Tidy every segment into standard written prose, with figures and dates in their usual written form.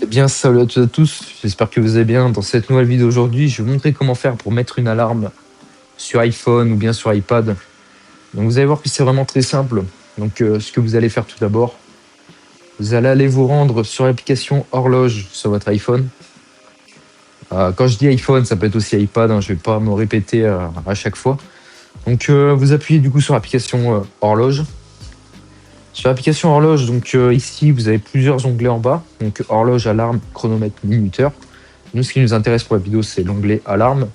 Bien, salut à toutes et à tous, j'espère que vous allez bien. Dans cette nouvelle vidéo aujourd'hui, je vais vous montrer comment faire pour mettre une alarme sur iPhone ou bien sur iPad. Donc vous allez voir que c'est vraiment très simple. Donc ce que vous allez faire tout d'abord, vous allez aller vous rendre sur l'application Horloge sur votre iPhone. Quand je dis iPhone, ça peut être aussi iPad, je ne vais pas me répéter à chaque fois. Donc vous appuyez du coup sur l'application Horloge. Sur l'application Horloge, donc ici vous avez plusieurs onglets en bas, donc horloge, alarme, chronomètre, minuteur. Nous, ce qui nous intéresse pour la vidéo, c'est l'onglet alarme.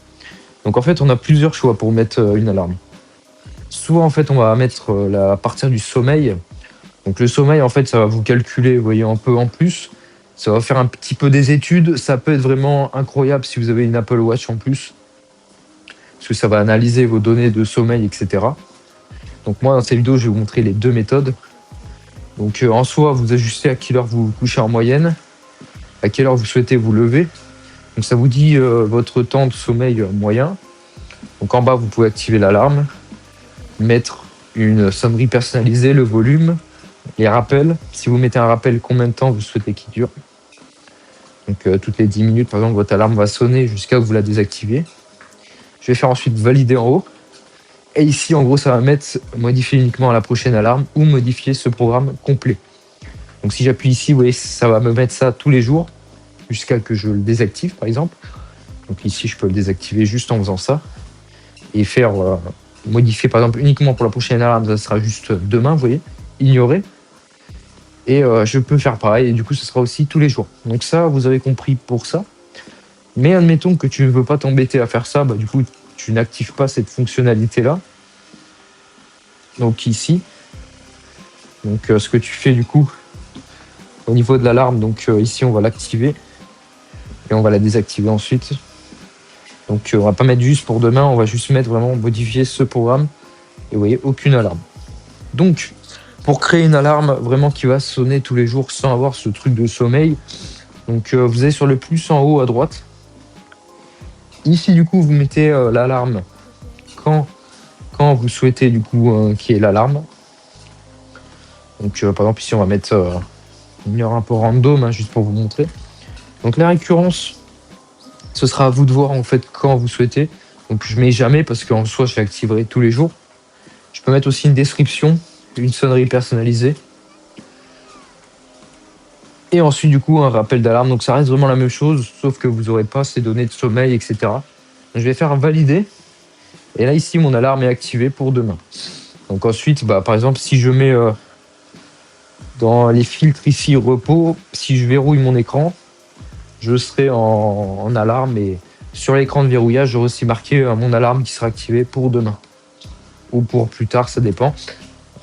Donc en fait, on a plusieurs choix pour mettre une alarme. Soit en fait, on va mettre à partir du sommeil. Donc le sommeil, en fait, ça va vous calculer, vous voyez, un peu en plus. Ça va faire un petit peu des études. Ça peut être vraiment incroyable si vous avez une Apple Watch en plus, parce que ça va analyser vos données de sommeil, etc. Donc moi, dans cette vidéo, je vais vous montrer les deux méthodes. Donc en soi, vous ajustez à quelle heure vous vous couchez en moyenne, à quelle heure vous souhaitez vous lever. Donc ça vous dit votre temps de sommeil moyen. Donc en bas, vous pouvez activer l'alarme, mettre une sonnerie personnalisée, le volume, les rappels. Si vous mettez un rappel, combien de temps vous souhaitez qu'il dure. Donc toutes les 10 minutes, par exemple, votre alarme va sonner jusqu'à ce que vous la désactivez. Je vais faire ensuite valider en haut. Et ici, en gros, ça va mettre modifier uniquement à la prochaine alarme ou modifier ce programme complet. Donc si j'appuie ici, vous voyez, ça va me mettre ça tous les jours jusqu'à que je le désactive, par exemple. Donc ici, je peux le désactiver juste en faisant ça et faire modifier, par exemple, uniquement pour la prochaine alarme. Ça sera juste demain, vous voyez, ignorer. Et je peux faire pareil et du coup, ce sera aussi tous les jours. Donc ça, vous avez compris pour ça. Mais admettons que tu ne veux pas t'embêter à faire ça, du coup, tu n'actives pas cette fonctionnalité-là. Donc ici, donc ce que tu fais du coup au niveau de l'alarme, donc ici on va l'activer et on va la désactiver ensuite. Donc on va pas mettre juste pour demain, on va juste mettre vraiment modifier ce programme et vous voyez aucune alarme. Donc pour créer une alarme vraiment qui va sonner tous les jours sans avoir ce truc de sommeil, donc vous allez sur le plus en haut à droite. Ici du coup vous mettez l'alarme quand vous souhaitez du coup qu'il y ait l'alarme. Donc par exemple ici on va mettre une heure un peu random juste pour vous montrer. Donc la récurrence, ce sera à vous de voir en fait quand vous souhaitez. Donc je mets jamais parce qu'en soi je l'activerai tous les jours. Je peux mettre aussi une description, une sonnerie personnalisée. Et ensuite du coup un rappel d'alarme. Donc ça reste vraiment la même chose, sauf que vous n'aurez pas ces données de sommeil, etc. Donc, je vais faire valider. Et là ici mon alarme est activée pour demain. Donc ensuite, par exemple, si je mets dans les filtres ici repos, si je verrouille mon écran, je serai en alarme et sur l'écran de verrouillage, j'aurai aussi marqué mon alarme qui sera activée pour demain ou pour plus tard, ça dépend.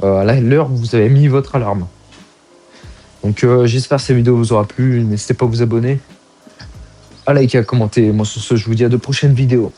À l'heure où vous avez mis votre alarme. Donc j'espère que cette vidéo vous aura plu. N'hésitez pas à vous abonner, à liker, à commenter. Moi sur ce, je vous dis à de prochaines vidéos.